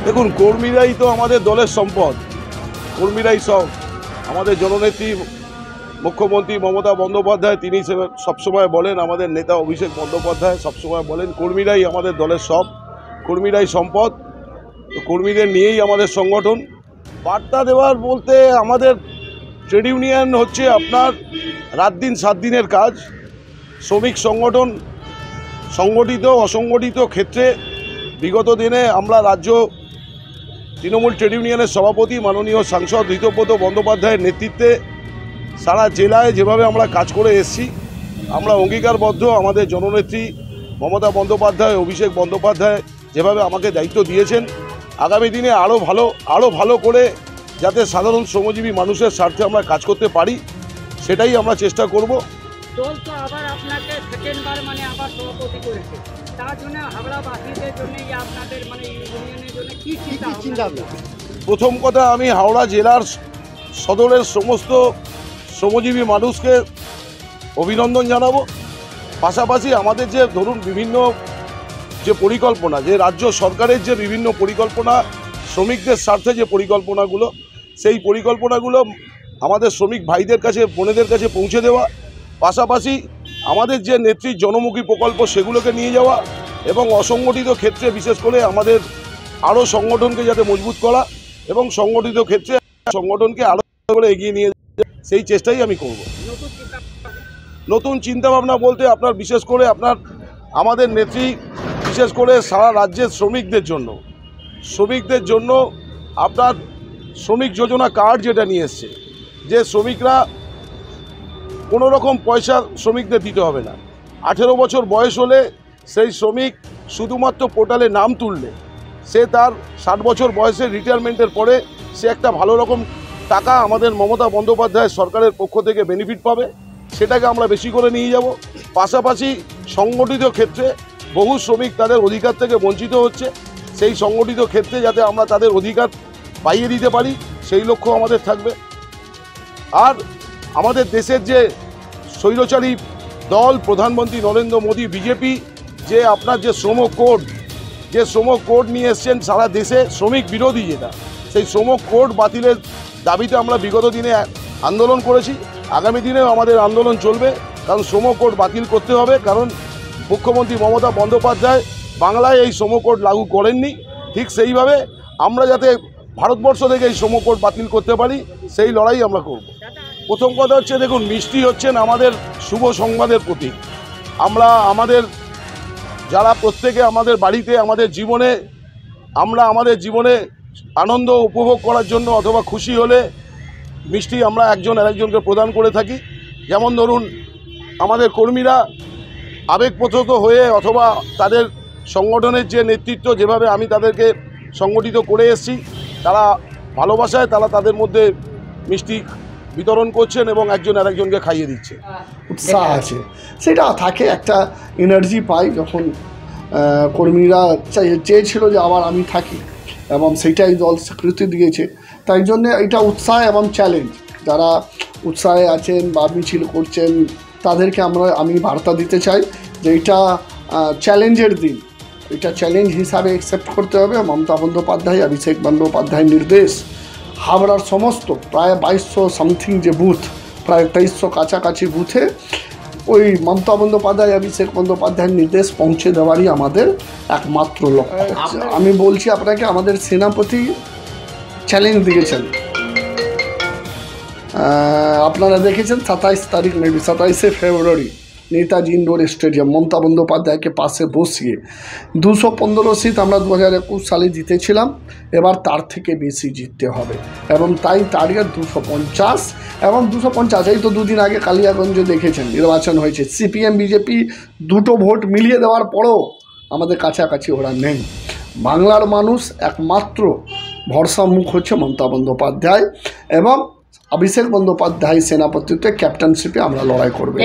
দেখুন, কর্মীরাই তো আমাদের দলের সম্পদ। কর্মীরাই সব। আমাদের জননেত্রী মুখ্যমন্ত্রী মমতা বন্দ্যোপাধ্যায় তিনি সবসময় বলেন, আমাদের নেতা অভিষেক বন্দ্যোপাধ্যায় সবসময় বলেন, কর্মীরাই আমাদের দলের সব, কর্মীরাই সম্পদ। তো কর্মীদের নিয়েই আমাদের সংগঠন। বার্তা দেওয়ার বলতে আমাদের ট্রেড ইউনিয়ন হচ্ছে আপনার রাত দিন 7 দিনের কাজ। শ্রমিক সংগঠন সংগঠিত অসংগঠিত ক্ষেত্রে বিগত দিনে আমরা রাজ্য তৃণমূল ট্রেড ইউনিয়নের সভাপতি মাননীয় সাংসদ ঋতব্রত বন্দ্যোপাধ্যায়ের নেতৃত্বে সারা জেলায় যেভাবে আমরা কাজ করে এসেছি, আমরা অঙ্গীকারবদ্ধ। আমাদের জননেত্রী মমতা বন্দ্যোপাধ্যায় অভিষেক বন্দ্যোপাধ্যায় যেভাবে আমাকে দায়িত্ব দিয়েছেন, আগামী দিনে আরও ভালো করে যাতে সাধারণ শ্রমজীবী মানুষের স্বার্থে আমরা কাজ করতে পারি, সেটাই আমরা চেষ্টা করব। দল তো আবার আপনাকে সেকেন্ডবার আবার সভাপতি করেছে, তার জন্য হাওড়াবাসীদের জন্য আপনাদের ইউনিয়নের জন্য কি চিন্তা? প্রথম কথা, আমি হাওড়া জেলার সদরের সমস্ত শ্রমজীবী মানুষকে অভিনন্দন জানাবো। পাশাপাশি আমাদের যে ধরুন বিভিন্ন যে পরিকল্পনা, যে রাজ্য সরকারের যে বিভিন্ন পরিকল্পনা, শ্রমিকদের স্বার্থে যে পরিকল্পনাগুলো, সেই পরিকল্পনাগুলো আমাদের শ্রমিক ভাইদের কাছে বোনেদের কাছে পৌঁছে দেওয়া, পাশাপাশি আমাদের যে নেত্রীর জনমুখী প্রকল্প সেগুলোকে নিয়ে যাওয়া, এবং অসংগঠিত ক্ষেত্রে বিশেষ করে আমাদের আরও সংগঠনকে যাতে মজবুত করা এবং সংগঠিত ক্ষেত্রে সংগঠনকে আরও করে এগিয়ে নিয়ে সেই চেষ্টাই আমি করব। নতুন চিন্তাভাবনা বলতে আপনার বিশেষ করে আমাদের নেত্রী বিশেষ করে সারা রাজ্যের শ্রমিকদের জন্য আপনার শ্রমিক যোজনা কার্ড যেটা নিয়ে এসছে, যে শ্রমিকরা কোনো রকম পয়সা শ্রমিকদের দিতে হবে না। 18 বছর বয়স হলে সেই শ্রমিক শুধুমাত্র পোর্টালে নাম তুললে সে তার 60 বছর বয়সে রিটায়ারমেন্টের পরে সে একটা ভালো রকম টাকা আমাদের মমতা বন্দ্যোপাধ্যায় সরকারের পক্ষ থেকে বেনিফিট পাবে, সেটাকে আমরা বেশি করে নিয়ে যাব। পাশাপাশি সংগঠিত ক্ষেত্রে বহু শ্রমিক তাদের অধিকার থেকে বঞ্চিত হচ্ছে, সেই সংগঠিত ক্ষেত্রে যাতে আমরা তাদের অধিকার পাইয়ে দিতে পারি সেই লক্ষ্য আমাদের থাকবে। আর আমাদের দেশের যে স্বৈরাচারী দল প্রধানমন্ত্রী নরেন্দ্র মোদী বিজেপি যে আপনার যে শ্রম কোড নিয়ে এসছেন সারা দেশে, শ্রমিক বিরোধী যেটা, সেই শ্রম কোড বাতিলের দাবিতে আমরা বিগত দিনে আন্দোলন করেছি। আগামী দিনেও আমাদের আন্দোলন চলবে, কারণ শ্রম কোড বাতিল করতে হবে। কারণ মুখ্যমন্ত্রী মমতা বন্দ্যোপাধ্যায় বাংলায় এই শ্রম কোড লাগু করেননি, ঠিক সেইভাবে আমরা যাতে ভারতবর্ষ থেকে এই শ্রম কোড বাতিল করতে পারি সেই লড়াই আমরা করব। প্রথম কথা হচ্ছে, দেখুন, মিষ্টি হচ্ছেন আমাদের শুভ সংবাদের প্রতীক। আমরা আমাদের যারা প্রত্যেকে আমাদের বাড়িতে আমাদের জীবনে আনন্দ উপভোগ করার জন্য অথবা খুশি হলে মিষ্টি আমরা একজন আরেকজনকে প্রদান করে থাকি। যেমন ধরুন, আমাদের কর্মীরা আবেগপ্রচলিত হয়ে অথবা তাদের সংগঠনের যে নেতৃত্ব যেভাবে আমি তাদেরকে সংগঠিত করে এসেছি, তারা ভালোবাসায় তাদের মধ্যে মিষ্টি বিতরণ করছেন এবং একজন আরেকজনকে খাইয়ে দিচ্ছে। উৎসাহ আছে, সেটা থাকে, একটা এনার্জি পাই যখন কর্মীরা চেয়েছিল যে আবার আমি থাকি, এবং সেইটাই দল স্বীকৃতি দিয়েছে। তাই জন্য এটা উৎসাহ এবং চ্যালেঞ্জ, যারা উৎসাহে আছেন বা মিছিল করছেন তাদেরকে আমি বার্তা দিতে চাই যে এটা চ্যালেঞ্জের দিন, এটা চ্যালেঞ্জ হিসাবে অ্যাকসেপ্ট করতে হবে। মমতা বন্দ্যোপাধ্যায় অভিষেক বন্দ্যোপাধ্যায়ের নির্দেশ, হাওড়ার সমস্ত প্রায় 2200 সামথিং যে বুথ, প্রায় 2300 কাছাকাছি বুথে ওই মমতা বন্দ্যোপাধ্যায় অভিষেক বন্দ্যোপাধ্যায়ের নির্দেশ পৌঁছে দেওয়ারই আমাদের একমাত্র লক্ষ্য। আমি বলছি আপনাকে, আমাদের সেনাপতি চ্যালেঞ্জ দিয়েছেন আপনারা দেখেছেন 27 তারিখ মেবি 27শে ফেব্রুয়ারি নেতাজি ইন্ডোর স্টেডিয়াম মমতা বন্দ্যোপাধ্যায়কে পাশে বসিয়ে 215 সিট আমরা 2021 সালে জিতেছিলাম, এবার তার থেকে বেশি জিততে হবে এবং তাই টার্গেট 250 এবং 250। এই তো দুদিন আগে কালিয়াগঞ্জে দেখেছেন নির্বাচন হয়েছে, সিপিএম বিজেপি দুটো ভোট মিলিয়ে দেওয়ার পরও আমাদের কাছাকাছি ওরা নেই। বাংলার মানুষ একমাত্র ভরসা মুখ হচ্ছে মমতা বন্দ্যোপাধ্যায় এবং অভিষেক বন্দ্যোপাধ্যায় সেনাপতিত্বে ক্যাপ্টেনশিপে আমরা লড়াই করব।